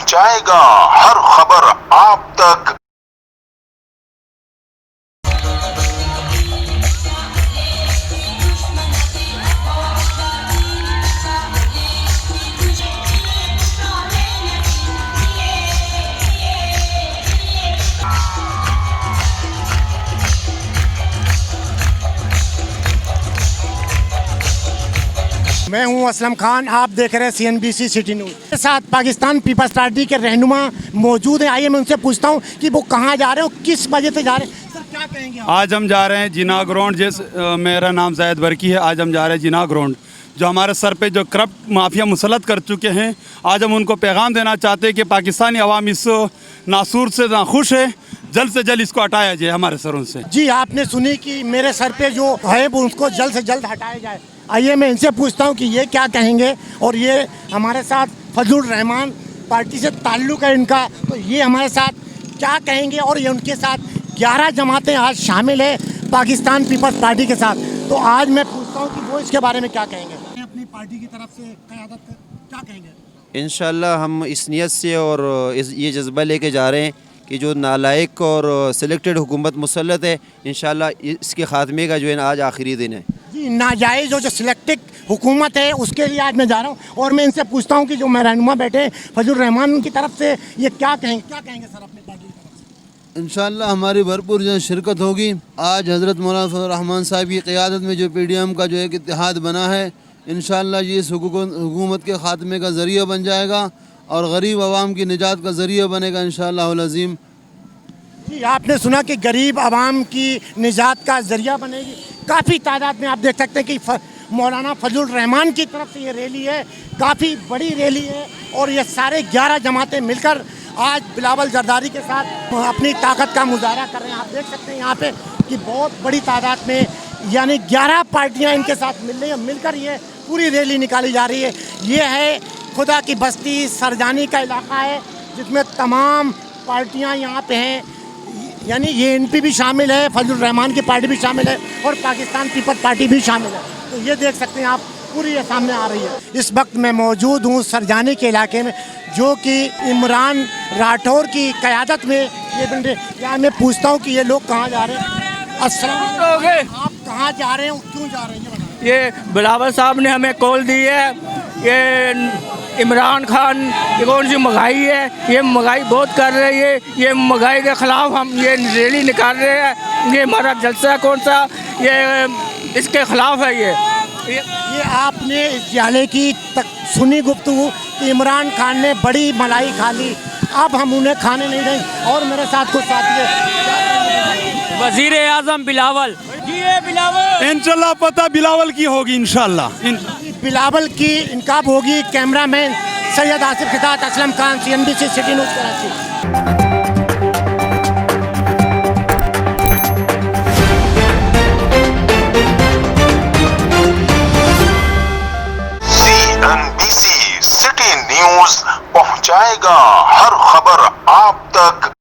पहुंचाएगा हर खबर आप तक। मैं हूं असलम खान, आप देख रहे हैं CNBC सिटी न्यूज़। मेरे साथ पाकिस्तान पीपल्स पार्टी के रहनुमा मौजूद हैं। आइए मैं उनसे पूछता हूं कि वो कहां जा रहे हो, किस वजह से जा रहे हैं। सर क्या कहेंगे आप? आज हम जा रहे हैं जिना ग्राउंड। मेरा नाम जायद बरकी है। आज हम जा रहे हैं जिना ग्राउंड, जो हमारे सर पे जो करप्ट माफिया मुसलत कर चुके हैं। आज हम उनको पैगाम देना चाहते हैं कि पाकिस्तानी अवाम इस नासूर से नाखुश है, जल्द से जल्द इसको हटाया जाए हमारे सरों से। जी, आपने सुनी कि मेरे सर पे जो है वो उसको जल्द से जल्द हटाया जाए। आइए मैं इनसे पूछता हूं कि ये क्या कहेंगे। और ये हमारे साथ फजलुर रहमान, पार्टी से ताल्लुक़ है इनका, तो ये हमारे साथ क्या कहेंगे। और ये उनके साथ 11 जमातें आज शामिल है पाकिस्तान पीपल्स पार्टी के साथ। तो आज मैं पूछता हूँ कि वो इसके बारे में क्या कहेंगे। अपनी पार्टी की तरफ से क़यादत क्या कहेंगे। इंशाल्लाह हम इस नियत से और ये जज्बा लेके जा रहे हैं कि जो नालायक और सिलेक्टेड हुकूमत मुसल्लत है, इंशाल्लाह इसके ख़ात्मे का जो है आज आखिरी दिन है। जी, नाजायज़ जो सिलेक्टेड हुकूमत है उसके लिए आज मैं जा रहा हूँ। और मैं इनसे पूछता हूँ कि जो मैं रहनुमा बैठे हैं फजलुर रहमान की तरफ से, ये क्या कहेंगे सर अपनी पार्टी की तरफ से। इंशाअल्लाह हमारी भरपूर जो शिरकत होगी। आज हज़रत मौलाना फजलुर रहमान साहब की क़यादत में जो PDM का जो एक इत्तेहाद बना है, इंशाअल्लाह ये इस हुकूमत के ख़ात्मे का ज़रिया बन जाएगा और गरीब आवाम की निजात का ज़रिया बनेगा इंशाअल्लाहुल अज़ीम। जी, आपने सुना कि गरीब आवाम की निजात का ज़रिया बनेगी। काफ़ी तादाद में आप देख सकते हैं कि मौलाना फजलुर रहमान की तरफ से ये रैली है, काफ़ी बड़ी रैली है। और ये सारे 11 जमातें मिलकर आज बिलावल जरदारी के साथ अपनी ताकत का मुजाहरा कर रहे हैं। आप देख सकते हैं यहाँ पे कि बहुत बड़ी तादाद में, यानी 11 पार्टियाँ इनके साथ मिल रही हैं, मिलकर ये पूरी रैली निकाली जा रही है। ये है खुदा की बस्ती सरजानी का इलाका है, जिसमें तमाम पार्टियाँ यहाँ पे हैं। यानी ये NP भी शामिल है, फजलुर रहमान की पार्टी भी शामिल है और पाकिस्तान पीपल्स पार्टी भी शामिल है। तो ये देख सकते हैं आप, पूरी ये सामने आ रही है। इस वक्त मैं मौजूद हूँ सरजानी के इलाके में, जो कि इमरान राठौर की क़यादत में ये बन रहे। यहाँ मैं पूछता हूँ कि ये लोग कहाँ जा रहे हैं। अस्सलाम वालेकुम, आप कहाँ जा रहे हैं, क्यों जा रहे हैं? ये बिलावल साहब ने हमें कॉल दी है। ये इमरान खान ये कौन सी महंगाई है, ये महंगाई बहुत कर रही है, ये महंगाई के ख़िलाफ़ हम ये रैली निकाल रहे हैं। ये हमारा जलसा कौन सा, ये इसके ख़िलाफ़ है। ये आपने इस जाले की सुनी गुफ्तगू कि इमरान खान ने बड़ी मलाई खा ली, अब हम उन्हें खाने नहीं देंगे। और मेरे साथ कुछ साथी है, वज़ीर आज़म बिलावल। ये बिलावल इंशाल्लाह पता बिलावल की होगी इंशाल्लाह। बिलावल की इनकाब होगी। कैमरामैन सैयद आसिफ के साथ Aslam Khan, CNBC city news Karachi. CNBC city news पहुंचाएगा हर खबर आप तक।